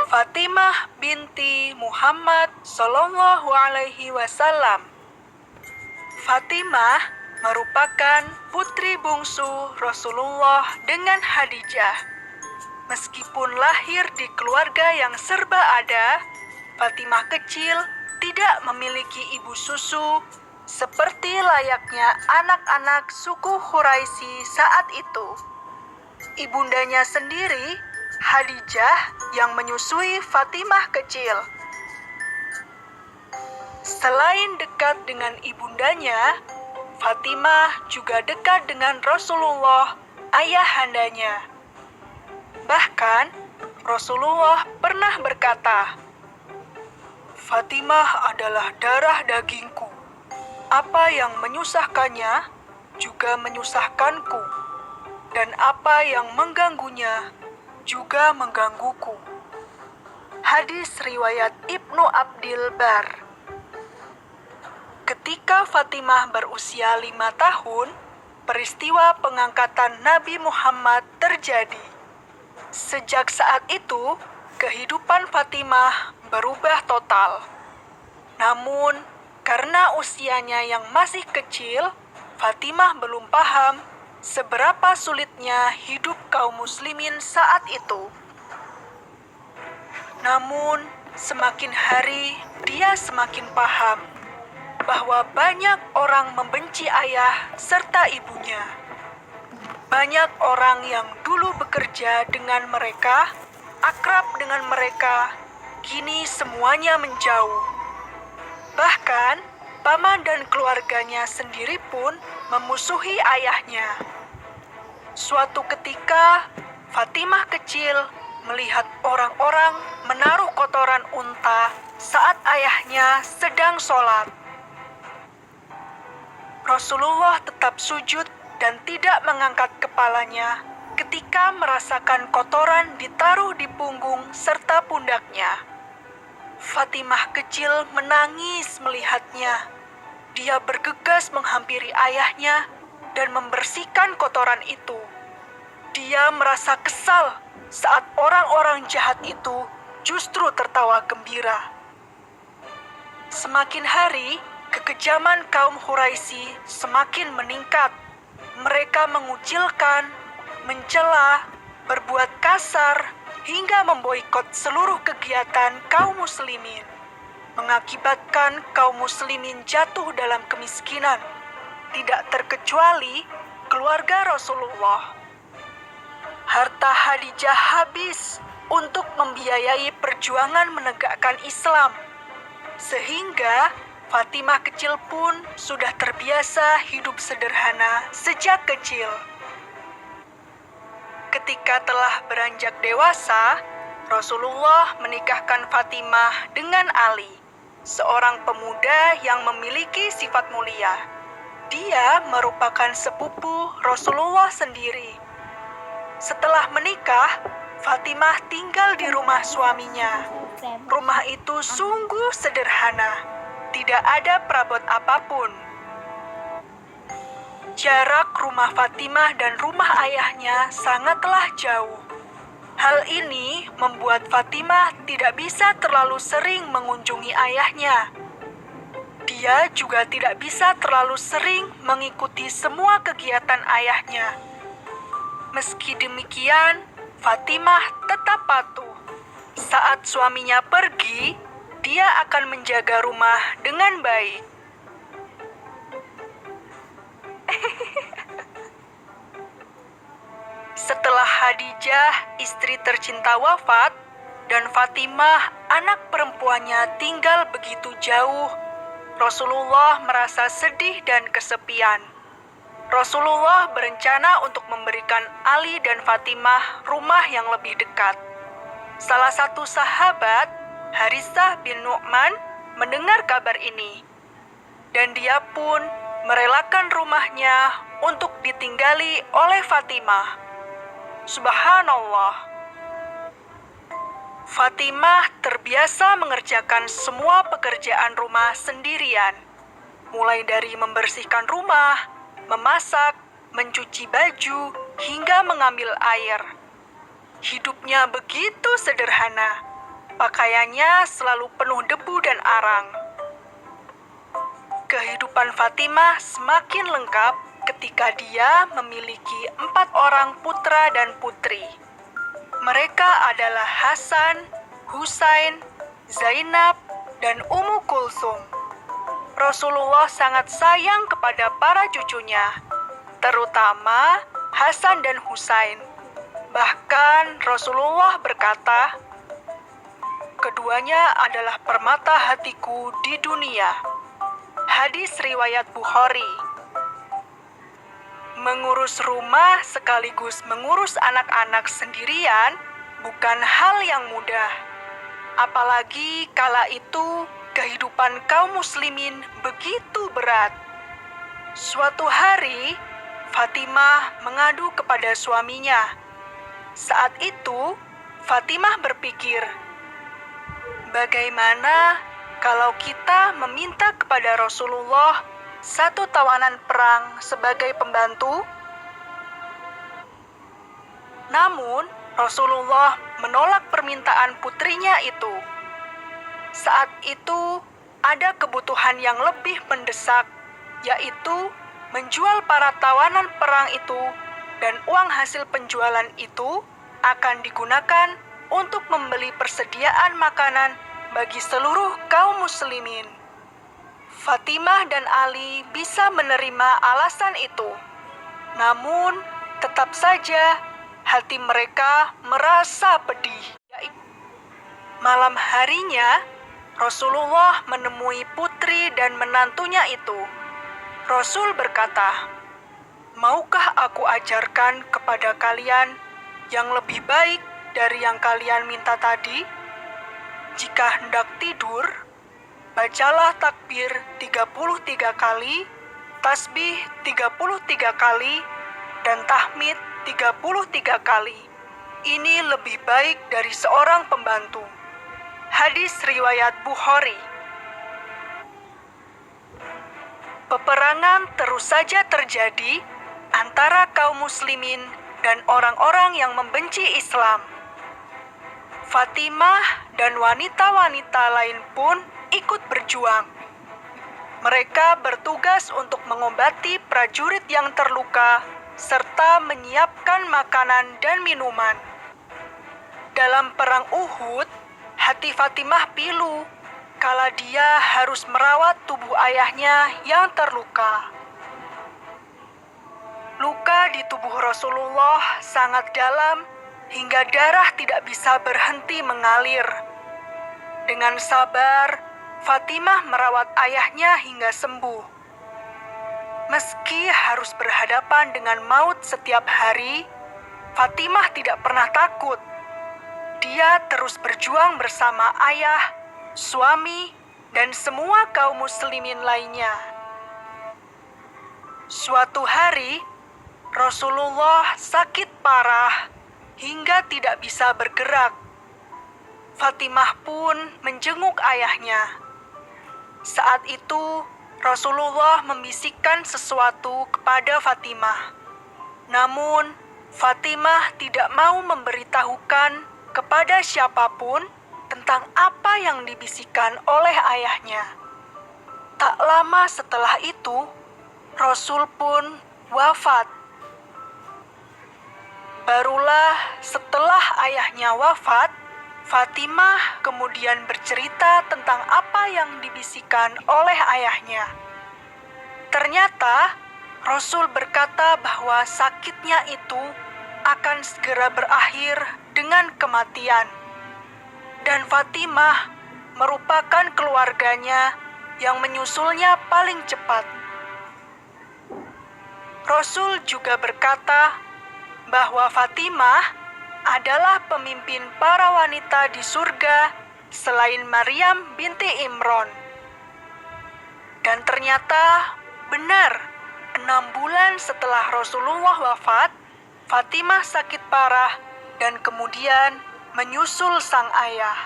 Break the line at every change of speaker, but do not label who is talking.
Fatimah binti Muhammad Sallallahu Alaihi Wasallam. Fatimah merupakan putri bungsu Rasulullah dengan Khadijah. Meskipun lahir di keluarga yang serba ada, Fatimah kecil tidak memiliki ibu susu seperti layaknya anak-anak suku Quraisy saat itu. Ibundanya sendiri, Khadijah, yang menyusui Fatimah kecil. Selain dekat dengan ibundanya, Fatimah juga dekat dengan Rasulullah, ayahandanya. Bahkan, Rasulullah pernah berkata, "Fatimah adalah darah dagingku. Apa yang menyusahkannya juga menyusahkanku, dan apa yang mengganggunya juga menggangguku." Hadis riwayat Ibnu Abdil Bar. Ketika Fatimah berusia 5 tahun, peristiwa pengangkatan Nabi Muhammad terjadi. Sejak saat itu, kehidupan Fatimah berubah total. Namun, karena usianya yang masih kecil, Fatimah belum paham seberapa sulitnya hidup kaum muslimin saat itu. Namun, semakin hari dia semakin paham bahwa banyak orang membenci ayah serta ibunya. Banyak orang yang dulu bekerja dengan mereka, akrab dengan mereka, kini semuanya menjauh. Bahkan, paman dan keluarganya sendiri pun memusuhi ayahnya. Suatu ketika, Fatimah kecil melihat orang-orang menaruh kotoran unta saat ayahnya sedang sholat. Rasulullah tetap sujud dan tidak mengangkat kepalanya ketika merasakan kotoran ditaruh di punggung serta pundaknya. Fatimah kecil menangis melihatnya. Dia bergegas menghampiri ayahnya dan membersihkan kotoran itu. Dia merasa kesal saat orang-orang jahat itu justru tertawa gembira. Semakin hari, kekejaman kaum Quraisy semakin meningkat. Mereka mengucilkan, mencela, berbuat kasar, hingga memboikot seluruh kegiatan kaum muslimin, mengakibatkan kaum muslimin jatuh dalam kemiskinan, tidak terkecuali keluarga Rasulullah. Harta Khadijah habis untuk membiayai perjuangan menegakkan Islam, sehingga Fatimah kecil pun sudah terbiasa hidup sederhana sejak kecil. Ketika telah beranjak dewasa, Rasulullah menikahkan Fatimah dengan Ali, seorang pemuda yang memiliki sifat mulia. Dia merupakan sepupu Rasulullah sendiri. Setelah menikah, Fatimah tinggal di rumah suaminya. Rumah itu sungguh sederhana. Tidak ada perabot apapun. Jarak rumah Fatimah dan rumah ayahnya sangatlah jauh. Hal ini membuat Fatimah tidak bisa terlalu sering mengunjungi ayahnya. Dia juga tidak bisa terlalu sering mengikuti semua kegiatan ayahnya. Meski demikian, Fatimah tetap patuh. Saat suaminya pergi, dia akan menjaga rumah dengan baik. Setelah Khadijah, istri tercinta wafat, dan Fatimah, anak perempuannya tinggal begitu jauh, Rasulullah merasa sedih dan kesepian. Rasulullah berencana untuk memberikan Ali dan Fatimah rumah yang lebih dekat. Salah satu sahabat, Haritsah bin Nu'man, mendengar kabar ini, dan dia pun merelakan rumahnya untuk ditinggali oleh Fatimah. Subhanallah. Fatimah terbiasa mengerjakan semua pekerjaan rumah sendirian, mulai dari membersihkan rumah, memasak, mencuci baju, hingga mengambil air. Hidupnya begitu sederhana. Pakaiannya selalu penuh debu dan arang. Kehidupan Fatimah semakin lengkap ketika dia memiliki 4 orang putra dan putri. Mereka adalah Hasan, Husain, Zainab, dan Ummu Kulsum. Rasulullah sangat sayang kepada para cucunya, terutama Hasan dan Husain. Bahkan Rasulullah berkata, "Keduanya adalah permata hatiku di dunia." Hadis riwayat Bukhari. Mengurus rumah sekaligus mengurus anak-anak sendirian bukan hal yang mudah. Apalagi kala itu kehidupan kaum muslimin begitu berat. Suatu hari, Fatimah mengadu kepada suaminya. Saat itu, Fatimah berpikir, bagaimana kalau kita meminta kepada Rasulullah 1 tawanan perang sebagai pembantu? Namun, Rasulullah menolak permintaan putrinya itu. Saat itu, ada kebutuhan yang lebih mendesak, yaitu menjual para tawanan perang itu, dan uang hasil penjualan itu akan digunakan untuk membeli persediaan makanan bagi seluruh kaum muslimin. Fatimah dan Ali bisa menerima alasan itu. Namun, tetap saja hati mereka merasa pedih. Malam harinya, Rasulullah menemui putri dan menantunya itu. Rasul berkata, "Maukah aku ajarkan kepada kalian yang lebih baik dari yang kalian minta tadi? Jika hendak tidur, bacalah takbir 33 kali, tasbih 33 kali, dan tahmid 33 kali. Ini lebih baik dari seorang pembantu." Hadis riwayat Bukhari. Peperangan terus saja terjadi antara kaum muslimin dan orang-orang yang membenci Islam. Fatimah dan wanita-wanita lain pun ikut berjuang. Mereka bertugas untuk mengobati prajurit yang terluka serta menyiapkan makanan dan minuman. Dalam perang Uhud, hati Fatimah pilu kala dia harus merawat tubuh ayahnya yang terluka. Luka di tubuh Rasulullah sangat dalam hingga darah tidak bisa berhenti mengalir. Dengan sabar, Fatimah merawat ayahnya hingga sembuh. Meski harus berhadapan dengan maut setiap hari, Fatimah tidak pernah takut. Dia terus berjuang bersama ayah, suami, dan semua kaum muslimin lainnya. Suatu hari, Rasulullah sakit parah hingga tidak bisa bergerak. Fatimah pun menjenguk ayahnya. Saat itu, Rasulullah membisikkan sesuatu kepada Fatimah. Namun, Fatimah tidak mau memberitahukan kepada siapapun tentang apa yang dibisikkan oleh ayahnya. Tak lama setelah itu, Rasul pun wafat. Barulah setelah ayahnya wafat, Fatimah kemudian bercerita tentang apa yang dibisikkan oleh ayahnya. Ternyata, Rasul berkata bahwa sakitnya itu akan segera berakhir dengan kematian. Dan Fatimah merupakan keluarganya yang menyusulnya paling cepat. Rasul juga berkata bahwa Fatimah adalah pemimpin para wanita di surga selain Maryam binti Imran. Dan ternyata benar, 6 bulan setelah Rasulullah wafat, Fatimah sakit parah dan kemudian menyusul sang ayah.